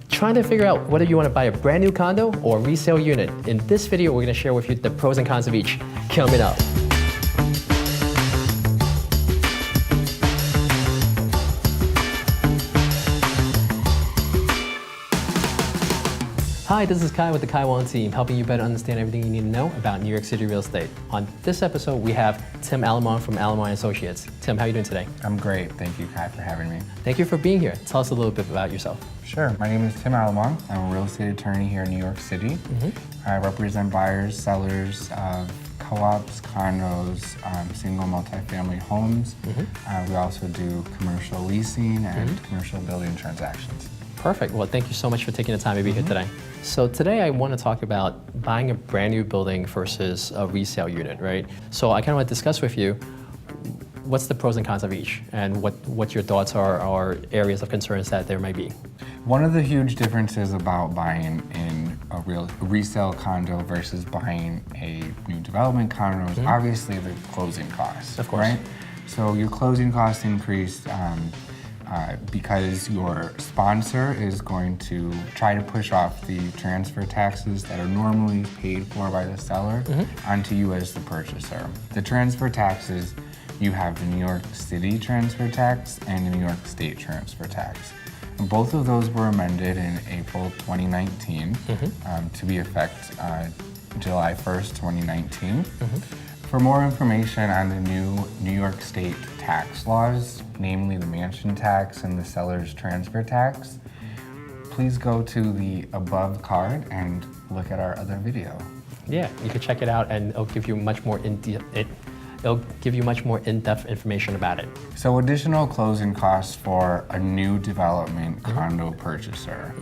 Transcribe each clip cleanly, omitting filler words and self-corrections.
Trying to figure out whether you want to buy a brand new condo or a resale unit. In this video, we're going to share with you the pros and cons of each. Coming up. Hi, this is Kai with the Wong team, helping you better understand everything you need to know about New York City real estate. On this episode, we have Tim Allomong from Allomong Associates. Tim, how are you doing today? I'm great. Thank you, Kai, for having me. Thank you for being here. Tell us a little bit about yourself. Sure. My name is Tim Allomong. I'm a real estate attorney here in New York City. I represent buyers, sellers of co-ops, condos, single multifamily homes. We also do commercial leasing and commercial building transactions. Perfect. Well, thank you so much for taking the time to be here today. So today I want to talk about buying a brand new building versus a resale unit, right? So I kind of want to discuss with you what's the pros and cons of each and what your thoughts are or areas of concerns that there might be. One of the huge differences about buying in a resale condo versus buying a new development condo is obviously the closing costs, of course. Right? So your closing costs increase because your sponsor is going to try to push off the transfer taxes that are normally paid for by the seller onto you as the purchaser. The transfer taxes, you have the New York City transfer tax and the New York State transfer tax. And both of those were amended in April 2019 to be effect July 1st, 2019. For more information on the new New York State tax laws, namely the mansion tax and the seller's transfer tax, please go to the above card and look at our other video. Yeah, you can check it out and it'll give you much more in-depth information about it. So additional closing costs for a new development condo purchaser.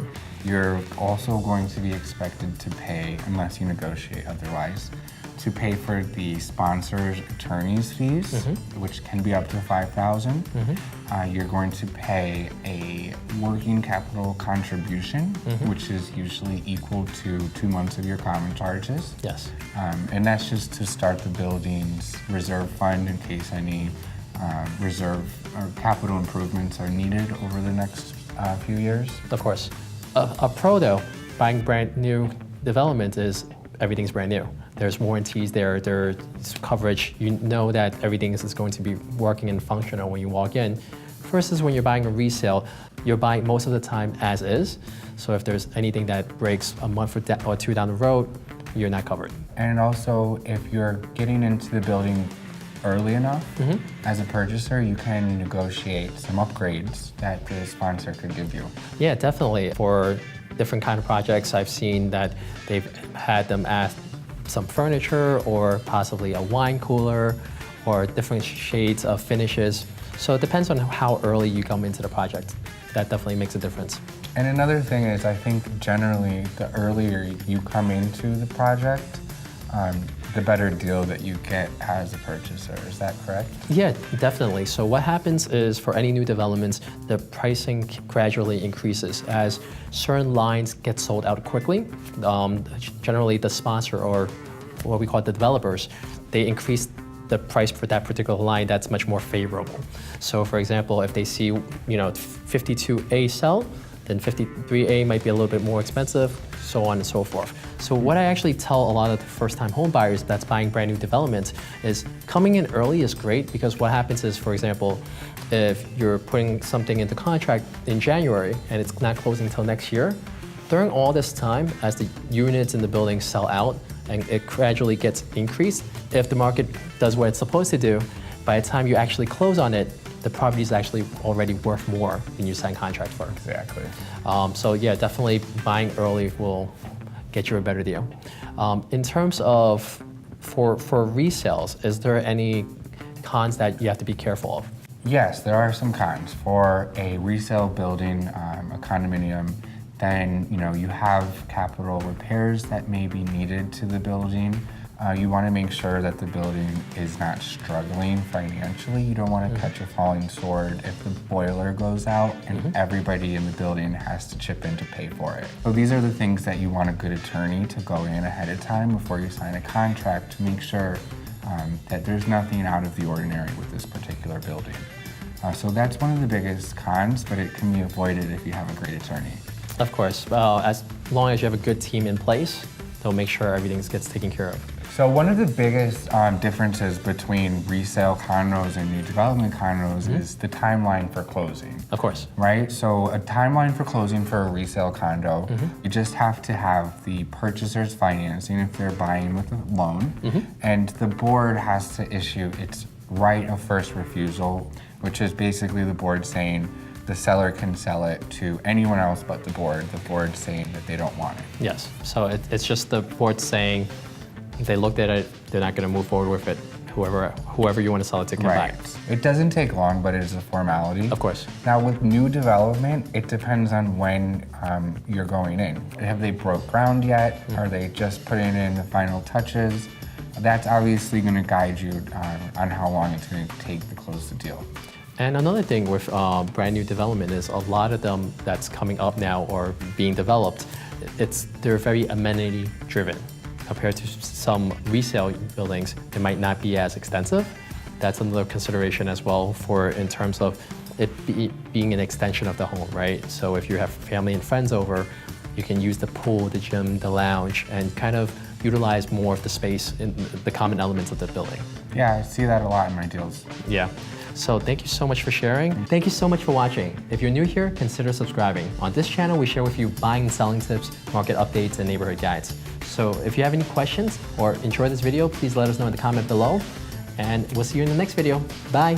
You're also going to be expected to pay, unless you negotiate otherwise, to pay for the sponsor's attorney's fees, which can be up to $5,000. You're going to pay a working capital contribution, which is usually equal to 2 months of your common charges. Yes. And that's just to start the building's reserve fund in case any reserve or capital improvements are needed over the next few years. Of course. A pro though, buying brand new development is everything's brand new. There's warranties there's coverage. You know that everything is going to be working and functional when you walk in. Versus when you're buying a resale, you're buying most of the time as is. So if there's anything that breaks a month or two down the road, you're not covered. And also, if you're getting into the building early enough, as a purchaser, you can negotiate some upgrades that the sponsor could give you. Yeah, definitely. For different kind of projects, I've seen that they've had them add some furniture or possibly a wine cooler or different shades of finishes. So it depends on how early you come into the project. That definitely makes a difference. And another thing is, I think generally the earlier you come into the project, the better deal that you get as a purchaser. Is that correct? Yeah, definitely. So what happens is for any new developments, the pricing gradually increases as certain lines get sold out quickly. Generally, the sponsor or what we call the developers, they increase the price for that particular line that's much more favorable. So for example, if they see 52A sell, then 53A might be a little bit more expensive, so on and so forth. So what I actually tell a lot of the first-time home buyers that's buying brand new developments is coming in early is great because what happens is, for example, if you're putting something into contract in January and it's not closing until next year, during all this time, as the units in the building sell out and it gradually gets increased, if the market does what it's supposed to do, by the time you actually close on it, the property is actually already worth more than you signed contract for. Exactly. So yeah, definitely buying early will get you a better deal. In terms of for resales, is there any cons that you have to be careful of? Yes, there are some cons. For a resale building, a condominium, then you have capital repairs that may be needed to the building. You want to make sure that the building is not struggling financially. You don't want to catch a falling sword if the boiler goes out and everybody in the building has to chip in to pay for it. So these are the things that you want a good attorney to go in ahead of time before you sign a contract to make sure that there's nothing out of the ordinary with this particular building. So that's one of the biggest cons, but it can be avoided if you have a great attorney. Of course, as long as you have a good team in place, they'll make sure everything gets taken care of. So one of the biggest differences between resale condos and new development condos is the timeline for closing. Of course. Right? So a timeline for closing for a resale condo, you just have to have the purchaser's financing if they're buying with a loan, and the board has to issue its right of first refusal, which is basically the board saying the seller can sell it to anyone else but the board saying that they don't want it. Yes, so it's just the board saying they looked at it, they're not going to move forward with it. Whoever you want to sell it to can buy it. It doesn't take long, but it is a formality. Of course. Now with new development, it depends on when you're going in. Have they broke ground yet? Are they just putting in the final touches? That's obviously going to guide you on how long it's going to take to close the deal. And another thing with brand new development is a lot of them that's coming up now or being developed, they're very amenity driven. Compared to some resale buildings, it might not be as extensive. That's another consideration as well in terms of it being an extension of the home, right? So if you have family and friends over, you can use the pool, the gym, the lounge, and kind of utilize more of the space in the common elements of the building. Yeah, I see that a lot in my deals. Yeah. So thank you so much for sharing. Thank you so much for watching. If you're new here, consider subscribing. On this channel, we share with you buying and selling tips, market updates, and neighborhood guides. So if you have any questions or enjoy this video, please let us know in the comment below. And we'll see you in the next video. Bye.